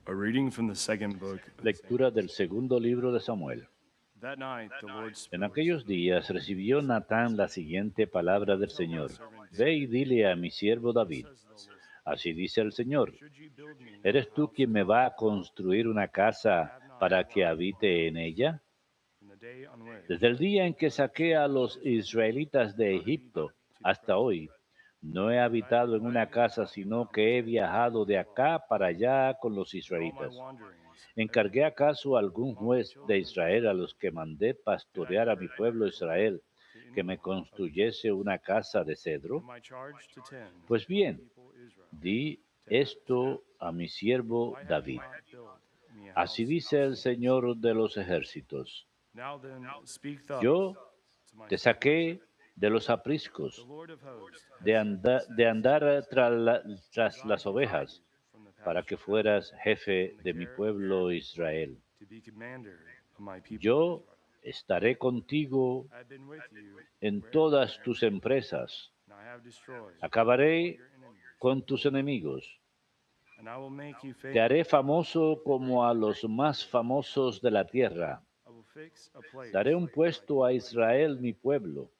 A reading from the second book of Lectura del segundo libro de Samuel. That night the Lord En spoke aquellos to días recibió Natán la siguiente palabra del Señor. Ve y dile a mi siervo David. says the Lord, Así dice el Señor. should you build me a ¿Eres tú house quien me va a construir una casa have not para que I habite en ella? from the day on which Desde el día en que saqué a los israelitas de Egipto hasta hoy, no he habitado en una casa, sino que he viajado de acá para allá con los in all my israelitas. wanderings, ¿Encargué acaso a algún juez de Israel a los que mandé pastorear a mi pueblo Israel to que me anyone of the people, construyese una casa de cedro? am I charged to tend Pues my bien, people Israel di 10 years? esto a mi siervo Why have you David. not built me a Así house dice el in this city? Señor de los ejércitos. Now then, speak thus Yo to my te servant. saqué de los The apriscos, Lord of hosts has de, said, de andar as tras I las have brought ovejas, you from the para que pasture, fueras jefe from the de mi care of pueblo sheep, Israel. to be commander of my people Yo Israel. estaré contigo I have been with you en wherever you todas went, tus empresas. and I have destroyed all Acabaré your enemies con tus before you. enemigos. And I will make you Te famous haré in famoso the great como a los nations of más the earth. famosos de la tierra. I will fix a place Daré un for my puesto a people Israel. Israel, mi pueblo.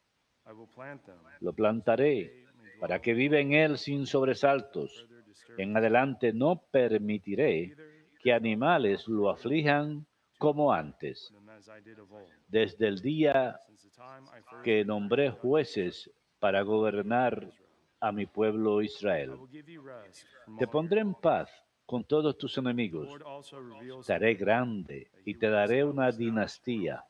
I will plant them Lo so that plantaré they may para dwell que there. viva en él sin No sobresaltos. further En disturbance, adelante no permitiré neither que shall they animales offer lo food aflijan to como afflict antes. them as I did of old, Desde el día since the time I first que appointed nombré judges jueces para over my people gobernar Israel. a mi pueblo I Israel. will give you rest from Te all your pondré en enemies. paz con todos tus The enemigos. Lord also reveals Te to haré me grande that y He te will daré una establish a house for me. dinastía.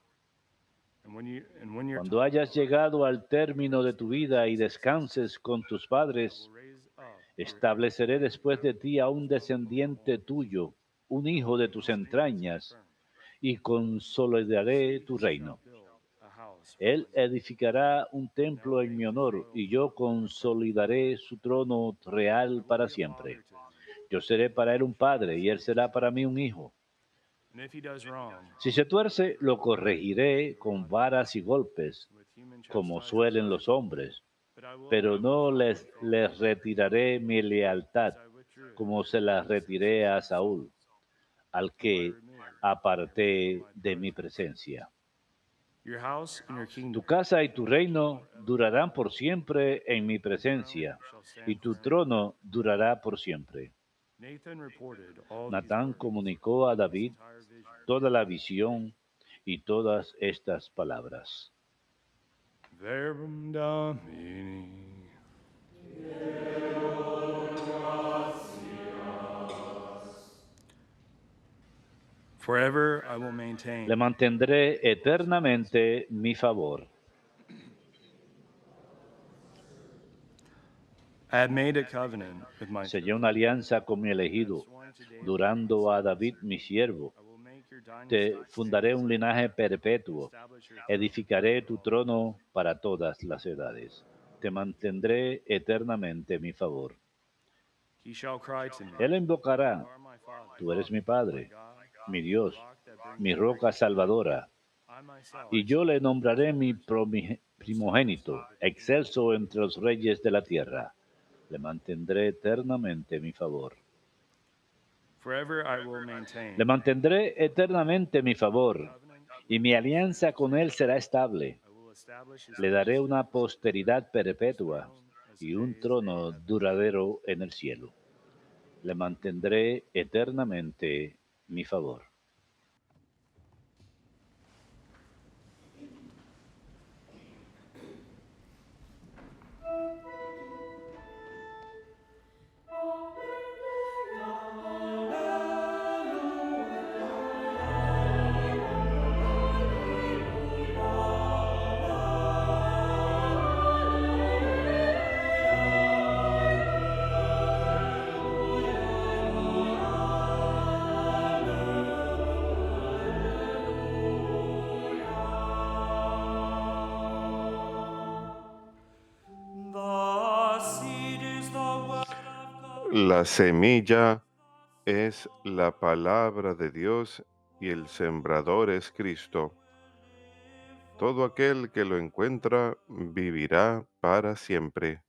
And when your Cuando time is hayas over, llegado al término de rest tu in vida y peace, descanses con tus I will padres, raise up your heir estableceré después de ti a un from your descendiente loins. tuyo, un I will hijo de make tus his statements entrañas, confirmed. y consolidaré tu He shall reino. build a house for Él my name, edificará un and I will templo en mi make his honor, royal y yo throne permanent. consolidaré su trono I real will para be a siempre. father to him, Yo seré and para él he un shall be a padre, y él son to será me. para mí un hijo. And if he does wrong, Si se tuerce, lo I will corregiré do con what varas y golpes, with human como chastisement, suelen los hombres, but I will pero no not withdraw my les love, retiraré mi as lealtad, I withdrew como se la from the retiré a successors of Saul, Saúl, al whom I que removed from aparté my de mi presence. presencia. Your house and your Tu kingdom casa y tu reino forever durarán por siempre en mi your throne presencia, shall y stand tu firm trono forever. durará por siempre. Nathan reported all these Natán words comunicó a and this David entire vision. toda la visión y todas estas palabras. Verum Domini. Forever I will maintain Le mantendré eternamente mi favor. I have made a covenant with my Sellé servant, una alianza con mi and have elegido, sworn to David my durando a servant, David mi siervo. I will make your dynasty Te stand fundaré un forever, linaje and perpetuo. establish your throne Edificaré over tu all the nations. trono para todas las edades. Te mantendré eternamente mi favor. He shall cry to me, Él You invocará, are my Father, tú eres mi my Padre, God, mi the Dios, rock that brings mi me roca grace. salvadora, I myself y yo le nombraré mi will establish it primogénito, with the kingdom. excelso entre los reyes de la tierra. Le mantendré eternamente mi favor. Forever I will maintain Le mantendré eternamente mi my favor, covenant y with mi him. alianza con él será estable. I will establish his Le daré dynasty, una posteridad his perpetua throne as the y un days of trono heaven. duradero en el cielo. Le mantendré eternamente mi favor. La semilla es la palabra de Dios y el sembrador es Cristo. Todo aquel que lo encuentra vivirá para siempre.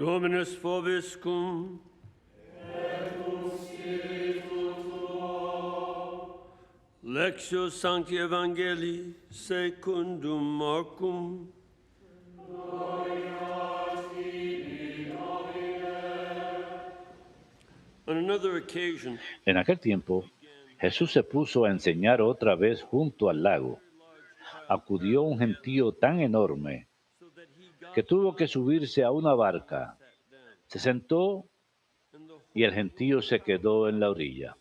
Dominus vobiscum. Lectio Sancti Evangelii secundum Marcum. On another occasion, En aquel tiempo, Jesús se puso a enseñar otra vez junto al lago. Acudió un gentío tan enorme que tuvo que subirse a una barca. Se sentó y el gentío se quedó en la orilla.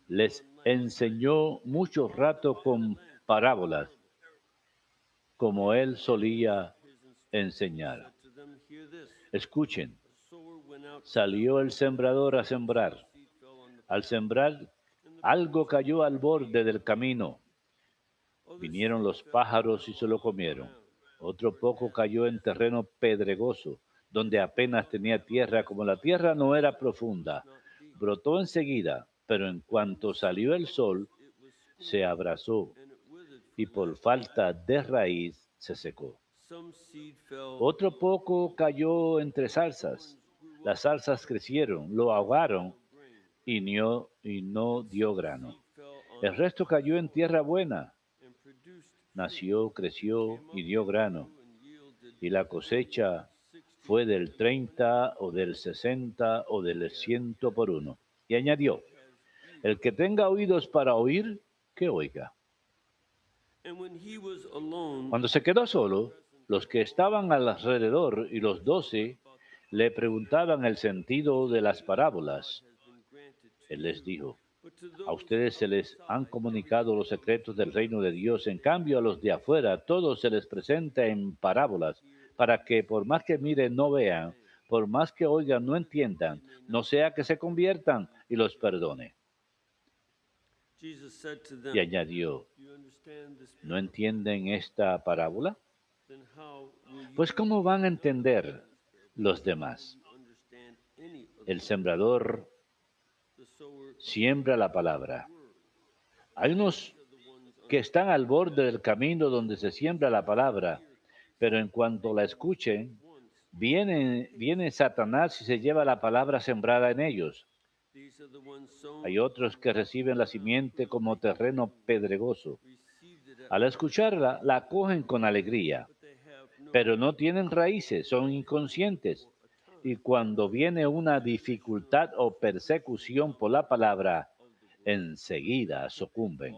Les enseñó mucho rato con parábolas, como él solía enseñar. Escuchen, salió el sembrador a sembrar. Al sembrar, algo cayó al borde del camino. Vinieron los pájaros y se lo comieron. Otro poco cayó en terreno pedregoso, donde apenas tenía tierra, como la tierra no era profunda. Brotó enseguida, pero en cuanto salió el sol, se abrasó y por falta de raíz se secó. Otro poco cayó entre zarzas. Las zarzas crecieron, lo ahogaron y no dio grano. El resto cayó en tierra buena. Nació, creció y dio grano. Y la cosecha fue del 30 o del 60 o del 100 por uno. Y añadió, el que tenga oídos para oír, que oiga. Cuando se quedó solo, los que estaban alrededor y los 12 le preguntaban el sentido de las parábolas. Él les dijo, a ustedes se les han comunicado los secretos del reino de Dios, en cambio a los de afuera todo se les presenta en parábolas, para que por más que miren no vean, por más que oigan no entiendan, no sea que se conviertan y los perdone. Y añadió, ¿no entienden esta parábola? Pues ¿cómo van a entender los demás? El sembrador siembra la palabra. Hay unos que están al borde del camino donde se siembra la palabra, pero en cuanto la escuchen, viene Satanás y se lleva la palabra sembrada en ellos. Hay otros que reciben la simiente como terreno pedregoso. Al escucharla, la acogen con alegría, pero no tienen raíces, son inconscientes. Y cuando viene una dificultad o persecución por la palabra, enseguida sucumben.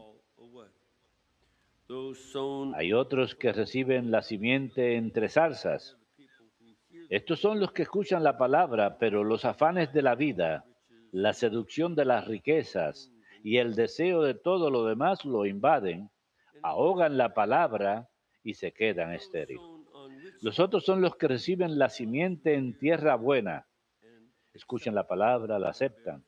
Hay otros que reciben la simiente entre zarzas. Estos son los que escuchan la palabra, pero los afanes de la vida, la seducción de las riquezas y el deseo de todo lo demás lo invaden, ahogan la palabra y se quedan estériles. Los otros son los que reciben la simiente en tierra buena, escuchan la palabra, la aceptan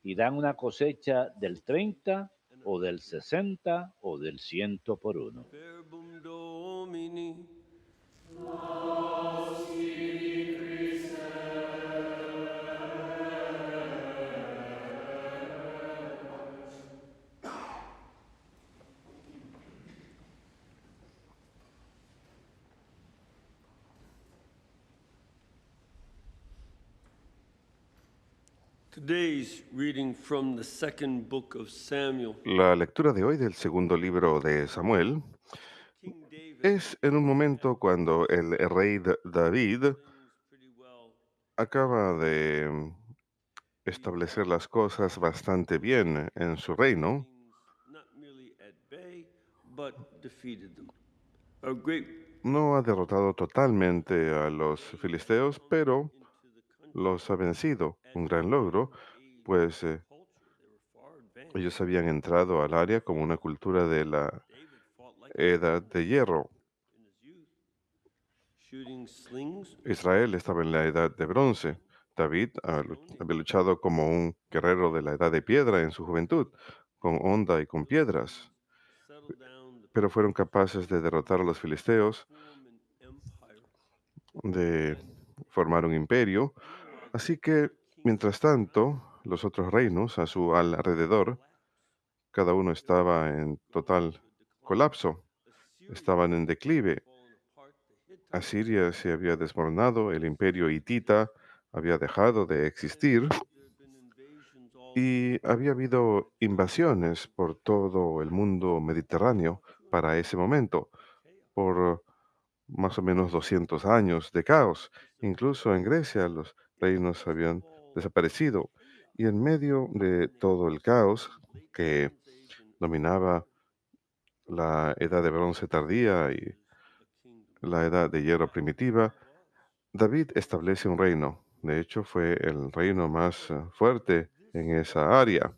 y dan una cosecha del 30 o del 60 o del 100 por uno. Today's reading from the second book of Samuel. La lectura de hoy del segundo libro de Samuel King David es en un momento cuando el rey David things pretty well. acaba de establecer las cosas bastante bien en su reino. Not merely at bay, but defeated them. A great No ha derrotado totalmente a los filisteos, pero los ha vencido. Un gran logro, pues culture. They were far advanced. ellos habían entrado al área como una cultura de la David fought like edad de hierro. in his youth, shooting slings. Israel estaba en la edad de bronce. David había luchado como un guerrero de la edad de piedra en su juventud, con honda y con piedras, Settled down the pero fueron capaces de derrotar a los filisteos, form an empire. de formar un imperio. Así que, mientras tanto, los otros reinos a su alrededor, cada uno estaba en total colapso, estaban en declive. Asiria se había desmoronado, el imperio hitita había dejado de existir y había habido invasiones por todo el mundo mediterráneo para ese momento, por más o menos 200 años de caos. Incluso en Grecia los reinos habían desaparecido. Y en medio de todo el caos que dominaba la edad de bronce tardía y la edad de hierro primitiva, David establece un reino. De hecho, fue el reino más fuerte en esa área.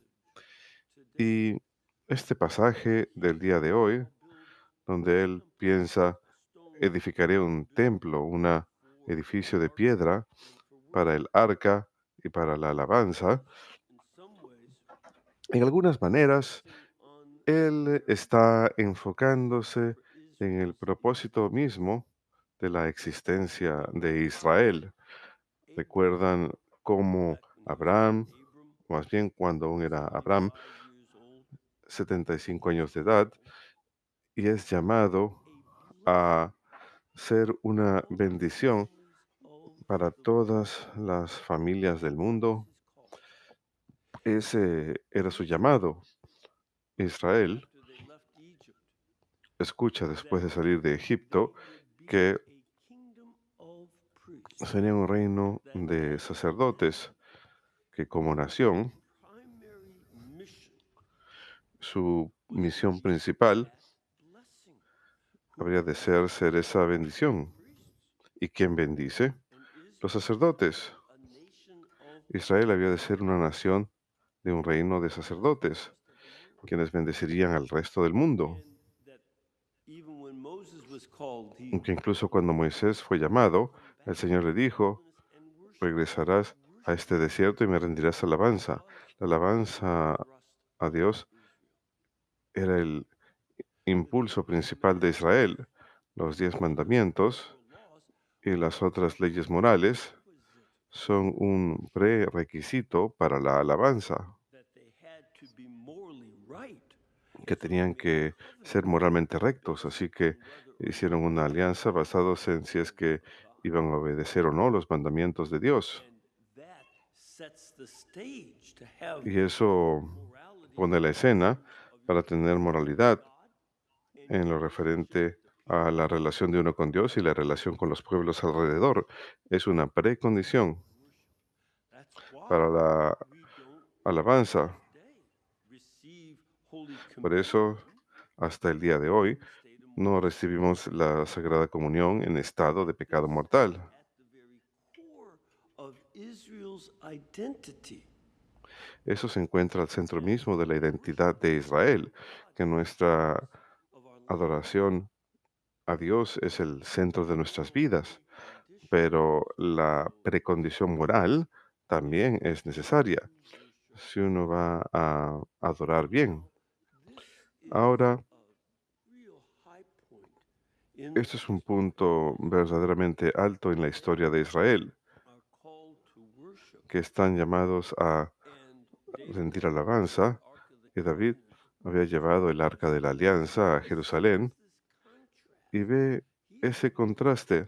Y este pasaje del día de hoy, donde él piensa, edificaré un templo, un edificio de piedra para el arca y para la alabanza, en algunas maneras, él está enfocándose en el propósito mismo de la existencia de Israel. Recuerdan cómo Abraham, más bien cuando aún era Abraham, 75 años de edad, y es llamado a ser una bendición para todas las familias del mundo. Ese era su llamado. Israel escucha después de salir de Egipto que sería un reino de sacerdotes que como nación, su misión principal habría de ser esa bendición. ¿Y quién bendice? Los sacerdotes. Israel había de ser una nación de un reino de sacerdotes, quienes bendecirían al resto del mundo. Aunque incluso cuando Moisés fue llamado, el Señor le dijo, regresarás a este desierto y me rendirás alabanza. La alabanza a Dios era el impulso principal de Israel. Los 10 mandamientos y las otras leyes morales son un prerequisito para la alabanza, que tenían que ser moralmente rectos, así que hicieron una alianza basados en si es que iban a obedecer o no los mandamientos de Dios. Y eso pone la escena para tener moralidad en lo referente a la relación de uno con Dios y la relación con los pueblos alrededor. Es una precondición para la alabanza. Por eso, hasta el día de hoy, no recibimos la Sagrada Comunión en estado de pecado mortal. Eso se encuentra al centro mismo de la identidad de Israel, que nuestra adoración a Dios es el centro de nuestras vidas, pero la precondición moral también es necesaria si uno va a adorar bien. Ahora, este es un punto verdaderamente alto en la historia de Israel, que están llamados a rendir alabanza, y David había llevado el arca de la alianza a Jerusalén, y ve ese contraste.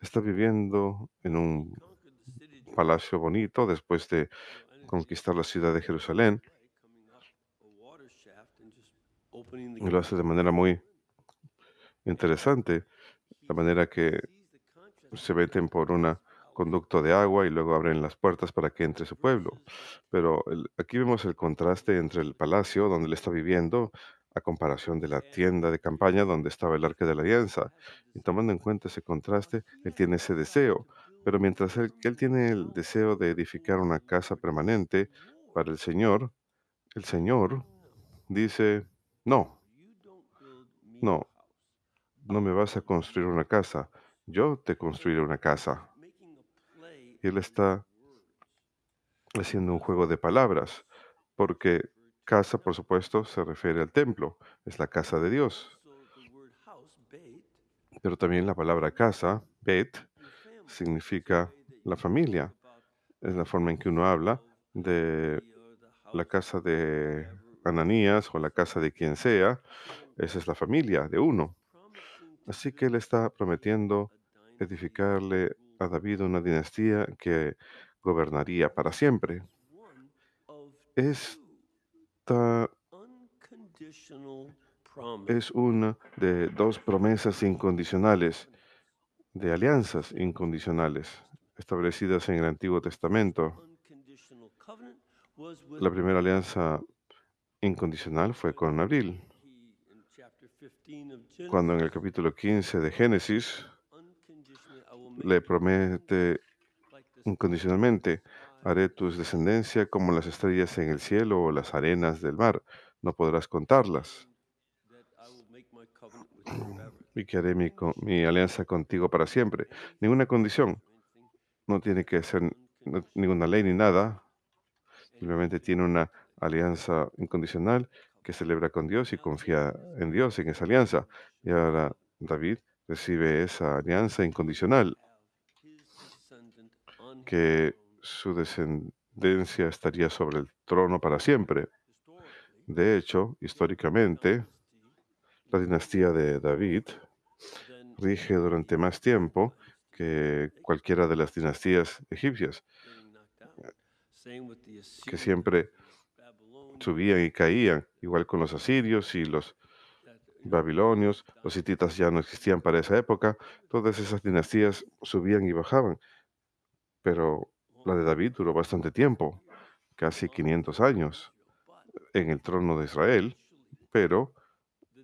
Está viviendo en un palacio bonito después de conquistar la ciudad de Jerusalén, y lo hace de manera muy interesante, la manera que se meten por un conducto de agua y luego abren las puertas para que entre su pueblo. Pero aquí vemos el contraste entre el palacio donde él está viviendo a comparación de la tienda de campaña donde estaba el arca de la alianza. Y tomando en cuenta ese contraste, él tiene ese deseo. Pero mientras él tiene el deseo de edificar una casa permanente para el Señor dice, no, no, no me vas a construir una casa, yo te construiré una casa. Y él está haciendo un juego de palabras, porque casa, por supuesto, se refiere al templo, es la casa de Dios. Pero también la palabra casa, bet, significa la familia. Es la forma en que uno habla de la casa de Ananías o la casa de quien sea. Esa es la familia de uno. Así que él está prometiendo edificarle a David una dinastía que gobernaría para siempre. Esta Unconditional promise. es una de dos promesas incondicionales, de alianzas incondicionales establecidas en el Antiguo Testamento. Unconditional covenant was with La primera alianza incondicional fue con Abril, he in chapter 15 of cuando en el Genesis. capítulo 15 de Génesis Unconditionally, I will make le you promete like the incondicionalmente: haré tus descendencia como las estrellas en el cielo o las arenas del mar, no podrás contarlas, that I will make my covenant with you forever. y que haré mi alianza contigo para siempre. Ninguna condición, Anything no tiene que ser ninguna ley ni nada, simplemente tiene una alianza incondicional que celebra con Dios y confía en Dios en esa alianza. Y ahora David recibe esa alianza incondicional, his descendant on his que throne. su descendencia estaría sobre el trono para siempre. Historically, De hecho, históricamente, la dinastía de David then rige durante más tiempo que cualquiera de las dinastías egipcias, getting knocked out. Same with the que Assyrians, siempre Babylonians, subían y caían, igual con los asirios y los that babilonios. Los hititas ya no existían para esa época. Todas esas dinastías subían y bajaban, pero la de David duró bastante tiempo, casi 500 años, en el trono de Israel, pero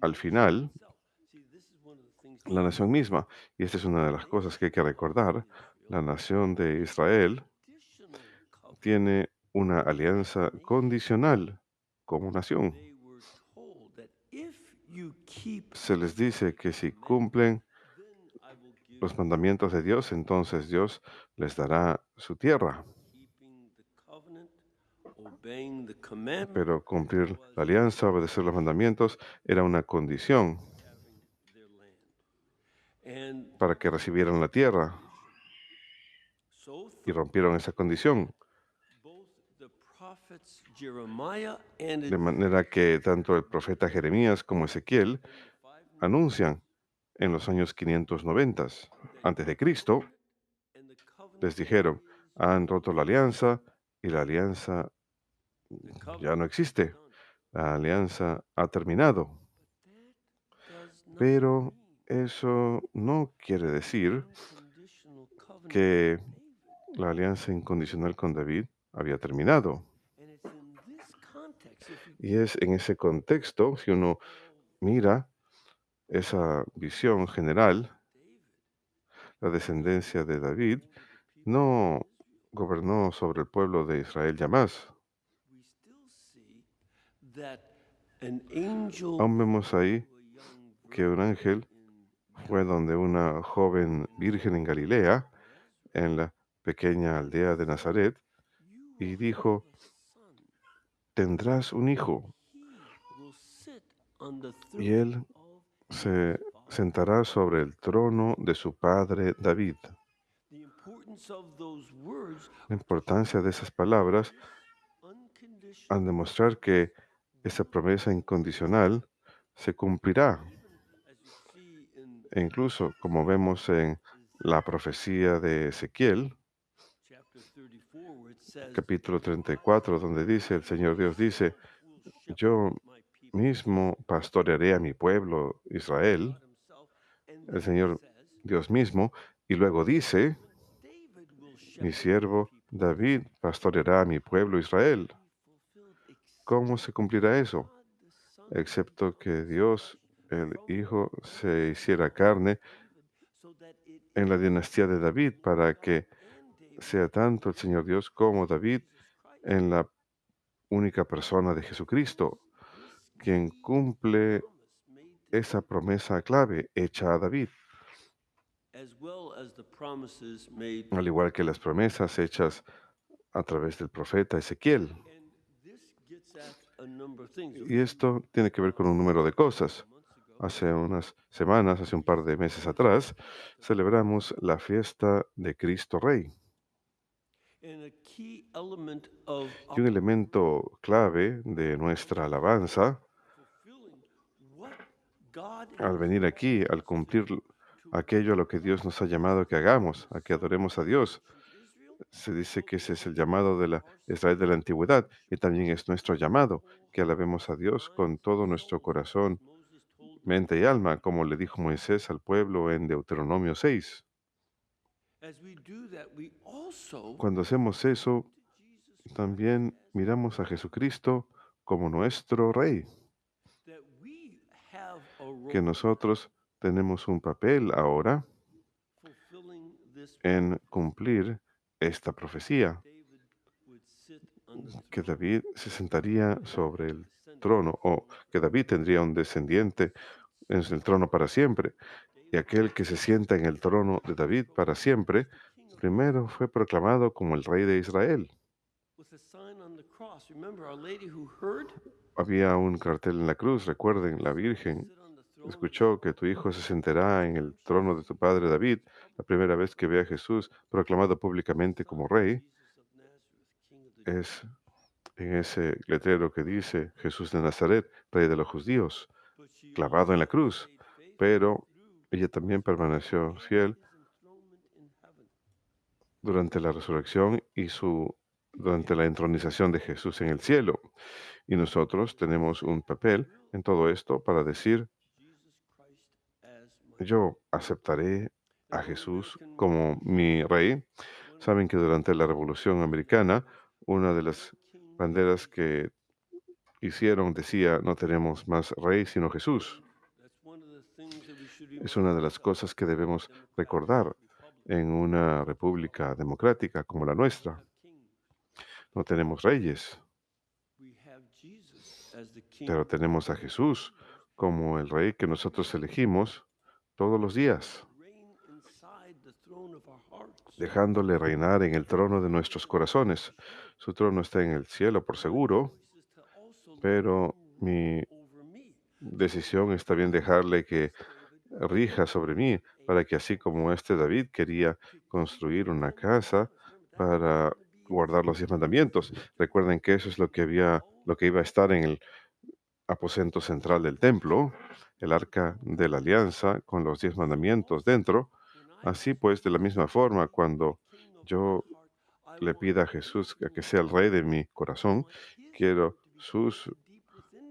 al final, la nación misma, y esta es una de las cosas que hay que recordar, la nación de Israel tiene una alianza condicional como nación. they were told that if you keep Se les dice que si cumplen then I will give los mandamientos de Dios, entonces Dios les dará su tierra. keeping the covenant, obeying the commandment, Pero cumplir la alianza, obedecer los mandamientos, era una condición having their land. And para que recibieran la tierra, so y through rompieron esa condición. both the prophets Jeremiah and De manera que tanto el profeta Jeremías como Ezequiel anuncian en los años 590 antes de Cristo, and the covenant les dijeron: han roto la alianza y la alianza ya no existe. La alianza ha terminado. does not Pero eso no quiere decir conditional covenant que la alianza incondicional con David había terminado. and it's in this context if you Y es en ese contexto, si uno mira esa visión general, la descendencia de David no gobernó sobre el pueblo de Israel ya más. we still see that an angel Aún vemos ahí to a young que un ángel in fue donde una joven virgen en Galilea, en la pequeña aldea de Nazaret, y dijo: son tendrás un hijo, he will sit on the y throne él of se sentará sobre el trono de su padre David. the importance of those words La importancia de esas palabras unconditional al demostrar que esa promesa incondicional se cumplirá. as you see in E incluso, como vemos en la profecía de Ezequiel, chapter 34 where it says capítulo 34, donde dice, el Señor Dios dice: will shepherd yo my people mismo pastorearé a mi pueblo Israel, God himself and el then Señor it says Dios mismo, y luego dice: David will mi shepherd siervo David pastoreará a mi pueblo Israel. fulfilled except ¿Cómo se cumplirá eso? God the Son Excepto que Dios, el Hijo, se hiciera carne so that it en la dinastía de David, para que and David sea tanto el Señor Dios como David en la única persona de Jesucristo, quien cumple made esa promesa clave hecha a David, as well as the promises made al igual que las promesas hechas a través del profeta Ezequiel. and this gets at a number of things. Y esto tiene que ver con un número de cosas. Hace unas semanas, hace un par de meses atrás, celebramos la fiesta de Cristo Rey. And a key element of Y un elemento clave de nuestra alabanza, fulfilling what God al venir aquí, al cumplir to aquello a lo que Dios nos ha llamado que hagamos, a que adoremos a Dios. Se dice que ese es el llamado de la Israel de la antigüedad y también es nuestro llamado, que alabemos a Dios con todo nuestro corazón, mente y alma, como le dijo Moisés al pueblo en Deuteronomio 6. Cuando hacemos eso, también miramos a Jesucristo como nuestro Rey, que nosotros tenemos un papel ahora en cumplir esta profecía, que David se sentaría sobre el trono, o que David tendría un descendiente en el trono para siempre, y aquel que se sienta en el trono de David para siempre, primero fue proclamado como el Rey de Israel. Había un cartel en la cruz, recuerden, la Virgen escuchó que tu hijo se sentará en el trono de tu padre David. La primera vez que ve a Jesús proclamado públicamente como rey es en ese letrero que dice Jesús de Nazaret, Rey de los judíos, clavado en la cruz. Pero ella también permaneció fiel durante la resurrección y durante la entronización de Jesús en el cielo. Y nosotros tenemos un papel en todo esto para decir, yo aceptaré a Jesús como mi rey. Saben que durante la Revolución Americana, una de las banderas que hicieron decía, no tenemos más rey sino Jesús. Es una de las cosas que debemos recordar en una república democrática como la nuestra. No tenemos reyes, pero tenemos a Jesús como el rey que nosotros elegimos todos los días, dejándole reinar en el trono de nuestros corazones. Su trono está en el cielo, por seguro, pero mi decisión está bien dejarle que rija sobre mí, para que así como este David quería construir una casa para guardar los 10 mandamientos. Recuerden que eso es lo que iba a estar en el aposento central del templo, el arca de la alianza con los 10 mandamientos dentro. Así pues, de la misma forma, cuando yo le pida a Jesús a que sea el rey de mi corazón, quiero sus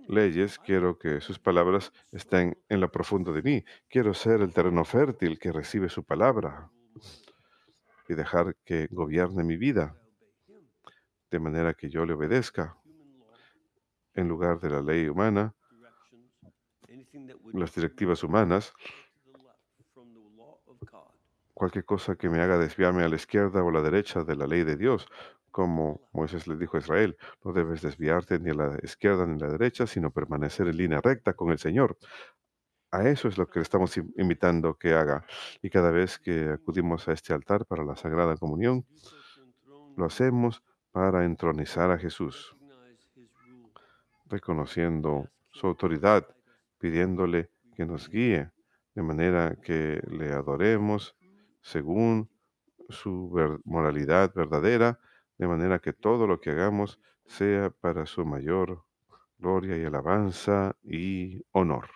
leyes, quiero que sus palabras estén en lo profundo de mí. Quiero ser el terreno fértil que recibe su palabra y dejar que gobierne mi vida, de manera que yo le obedezca en lugar de la ley humana, las directivas humanas, cualquier cosa que me haga desviarme a la izquierda o a la derecha de la ley de Dios. Como Moisés le dijo a Israel, no debes desviarte ni a la izquierda ni a la derecha, sino permanecer en línea recta con el Señor. A eso es lo que le estamos invitando que haga. Y cada vez que acudimos a este altar para la Sagrada Comunión, lo hacemos para entronizar a Jesús, reconociendo su autoridad, pidiéndole que nos guíe, de manera que le adoremos según su moralidad verdadera, de manera que todo lo que hagamos sea para su mayor gloria y alabanza y honor.